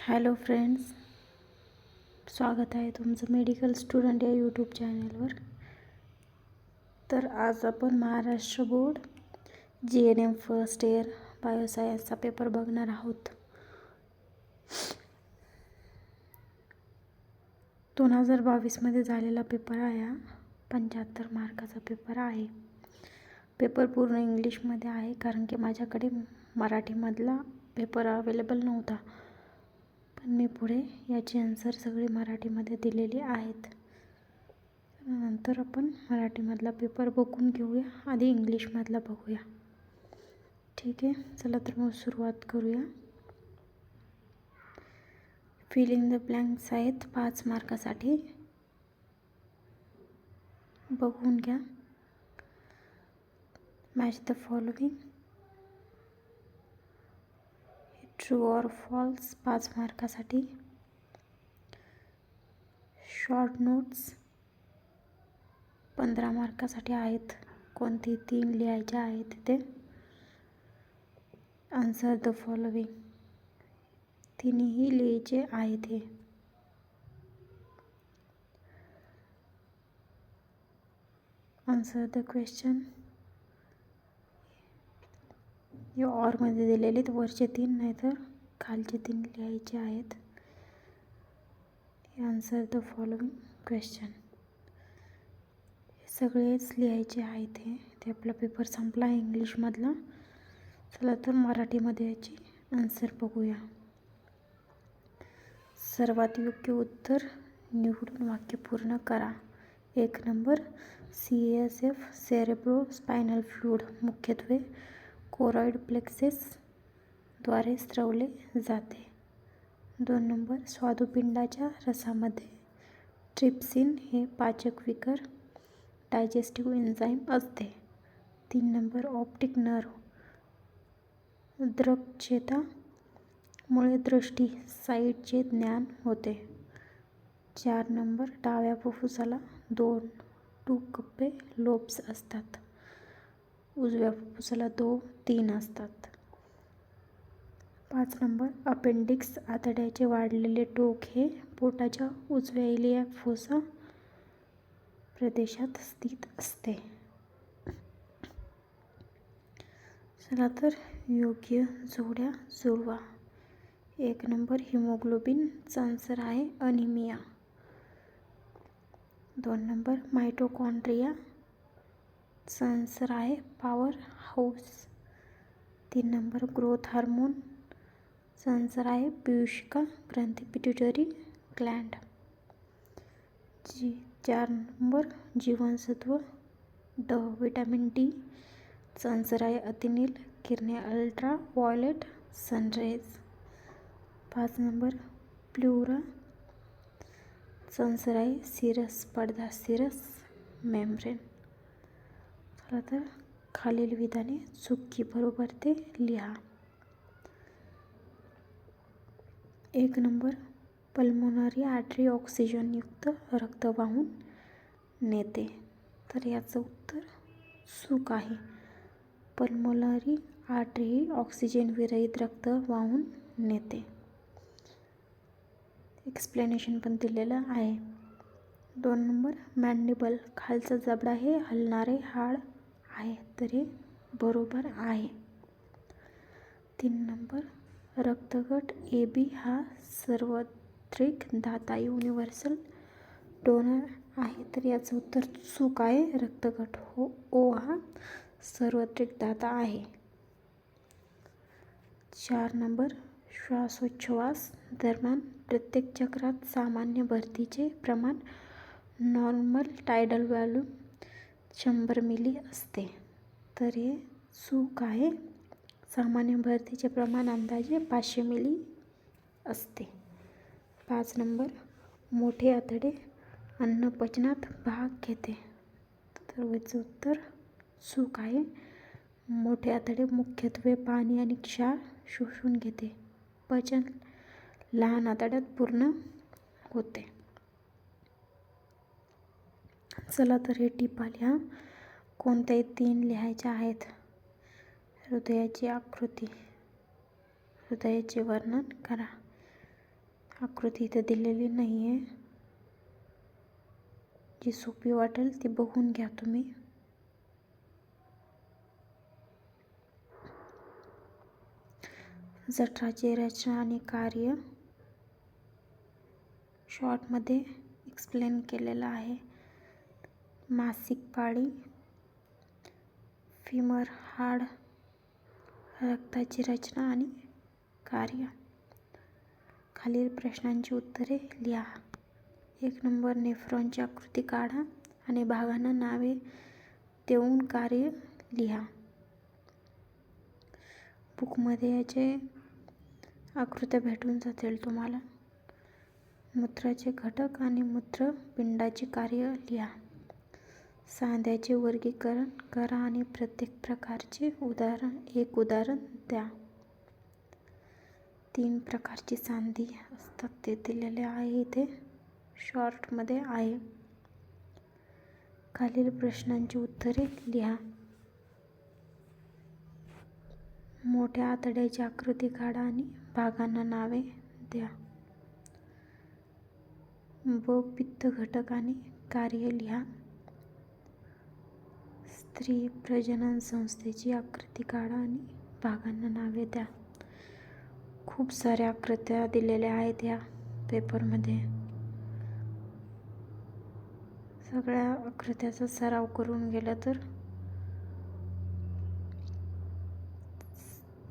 Hello friends, स्वागत आहे तुमचं मेडिकल स्टुडंट या यूट्यूब चॅनलवर. तर आज आपण Maharashtra board GNM first year बायोसायन्सचा पेपर बघणार आहोत. 2022 मध्ये झालेला पेपर आहे. हा 75 मार्काचा पेपर आहे. पेपर पूर्ण इंग्लिशमध्ये आहे कारण की माझ्याकडे मराठीमधला पेपर अवेलेबल नव्हता, पण मी पुढे याची आन्सर सगळी मराठीमध्ये दिलेली आहेत. नंतर आपण मराठीमधला पेपर बघून घेऊया, आधी इंग्लिशमधला बघूया. ठीक आहे, चला तर मग सुरुवात करूया. फिल इन द ब्लँक्स आहेत 5 मार्कासाठी, बघून घ्या. Match the following, true or false 5 मार्कासाठी. शॉर्ट नोट्स 15 मार्कासाठी आहेत. कोणती 3 लिहायच्या आहेत तिथे. आन्सर द फॉलोइंग, तिन्ही लिहायचे आहेत. हे आन्सर द क्वेश्चन हे ऑरमध्ये दिलेले, तर वरचे 3 नाही तर खालचे 3 लिहायचे आहेत. आन्सर द फॉलोइंग क्वेश्चन हे सगळेच लिहायचे आहेत. ते आपला पेपर संपला आहे इंग्लिशमधला. चला तर मराठीमध्ये याची आन्सर बघूया. सर्वात योग्य उत्तर निवडून वाक्य पूर्ण करा. 1 number, CSF cerebro spinal fluid मुख्यत्वे कोरॉइड प्लेक्सस द्वारे स्त्रवले जाते. 2 नंबर, स्वादुपिंडाच्या रसामध्ये ट्रिप्सिन हे पाचक विकर डायजेस्टिव्ह एन्झाईम असते. 3 नंबर, ऑप्टिक नर्व दृक्चेता मुळे दृष्टी साईटचे ज्ञान होते. 4 नंबर, डाव्या फुफ्फुसाला 2 कप्पे लोब्स असतात, उजव्या फुफ्फुसाला 3 असतात. 5 नंबर, अपेंडिक्स आतड्याचे वाढलेले टोक हे पोटाच्या उजव्या इलियाक फोसा प्रदेशात स्थित असते. चला तर योग्य जोड्या जुळवा. 1 नंबर, हिमोग्लोबिन चा आन्सर आहे अनिमिया. 2 नंबर, मायटोकॉन्ड्रिया चा आन्सर आहे power house. 3 number, growth hormone चा आन्सर आहे पीयूषिका ग्रंथी पिट्युटरी ग्लँड. 4 नंबर, जीवनसत्व ड विटॅमिन डी चा आन्सर आहे अतिनील किरणे ultra violet sun rays. 5 number, pleura चा आन्सर आहे सिरस पडदा सिरस मेम्ब्रेन. चला तर खालील विधाने चूक की बरोबर ते लिहा. 1 नंबर, पल्मोनरी आर्टरी ऑक्सिजनयुक्त रक्त वाहून नेते, तर याचं उत्तर चूक आहे. पल्मोनरी आर्टरी ही ऑक्सिजन विरहित रक्त वाहून नेते. एक्सप्लेनेशन पण दिलेलं आहे. 2 नंबर, मॅन्डिबल खालचा जबडा हे हलणारे हाड आहे, तर हे बरोबर आहे. 3 नंबर, रक्तगट AB हा सार्वत्रिक दाता युनिव्हर्सल डोनर आहे, तर याचं उत्तर चूक आहे. रक्तगट O हा सार्वत्रिक दाता आहे. 4 नंबर, श्वासोच्छवास दरम्यान प्रत्येक चक्रात सामान्य भरतीचे प्रमाण नॉर्मल टायडल व्हॉल्यूम 100 मिली असते, तर हे चूक आहे. सामान्य भरतीचे प्रमाण अंदाजे 500 मिली असते. 5 नंबर, मोठे आतडे अन्न पचनात भाग घेते, तर याचं उत्तर चूक आहे. मोठे आतडे मुख्यत्वे पाणी आणि क्षार शोषून घेते. पचन लहान आतड्यात पूर्ण होते. चला तर हे टिपा लिहा. कोणत्याही 3 लिहायच्या आहेत. हृदयाची आकृती, हृदयाचे वर्णन करा. आकृती इथे दिलेली नाही आहे, जी सोपी वाटेल ती बघून घ्या तुम्ही. जठराची रचना आणि कार्य शॉर्टमध्ये एक्सप्लेन केलेलं आहे. मासिक पाळी, फिमर हाड, रक्ताची रचना आणि कार्य. खालील प्रश्नांची उत्तरे लिहा. 1 नंबर, नेफ्रॉनची आकृती काढा आणि भागांना नावे देऊन कार्य लिहा. बुकमध्ये याचे आकृत्या भेटून जातील तुम्हाला. मूत्राचे घटक आणि मूत्रपिंडाची कार्य लिहा. सांध्याचे वर्गीकरण करा आणि प्रत्येक प्रकारचे एक उदाहरण द्या. 3 प्रकारची सांधी असतात ते दिलेले आहे इथे शॉर्टमध्ये आहे. खालील प्रश्नांची उत्तरे लिहा. मोठ्या आतड्याची आकृती काढा आणि भागांना नावे द्या. पित्त घटक आणि कार्य लिहा. स्त्री प्रजनन संस्थेची आकृती काढा आणि भागांना नावे द्या. खूप साऱ्या आकृत्या दिलेल्या आहेत या पेपरमध्ये. सगळ्या आकृत्याचा सराव करून गेला तर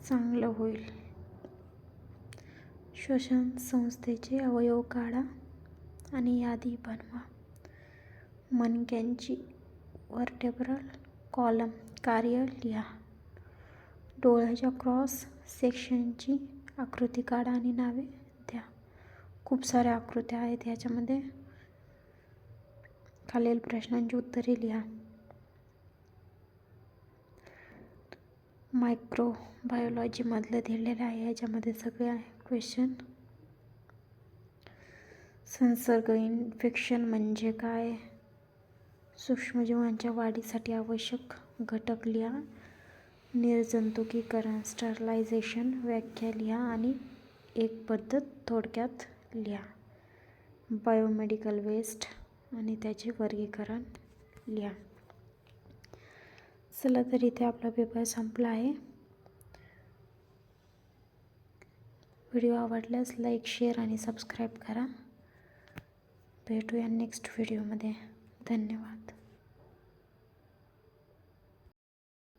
चांगलं होईल. श्वसन संस्थेचे अवयव काढा आणि यादी बनवा. मणक्यांची व्हर्टेब्रल कॉलम कार्य लिहा. डोळ्याच्या क्रॉस सेक्शनची आकृती काढा आणि नावे द्या. खूप साऱ्या आकृत्या आहेत याच्यामध्ये. खालील प्रश्नांची उत्तरे लिहा. मायक्रोबायोलॉजीमधलं दिलेलं आहे याच्यामध्ये सगळे क्वेश्चन. संसर्ग इन्फेक्शन म्हणजे काय, सूक्ष्मजीवांच्या वाढीसाठी आवश्यक घटक लिहा. निर्जंतुकीकरण स्टरलायझेशन व्याख्या लिहा आणि एक पद्धत थोडक्यात लिहा. बायोमेडिकल वेस्ट आणि त्याचे वर्गीकरण लिहा. चला तर इथे आपला पेपर संपला आहे. व्हिडिओ आवडल्यास लाईक, शेअर आणि सबस्क्राईब करा. भेटूया नेक्स्ट व्हिडिओमध्ये. धन्यवाद.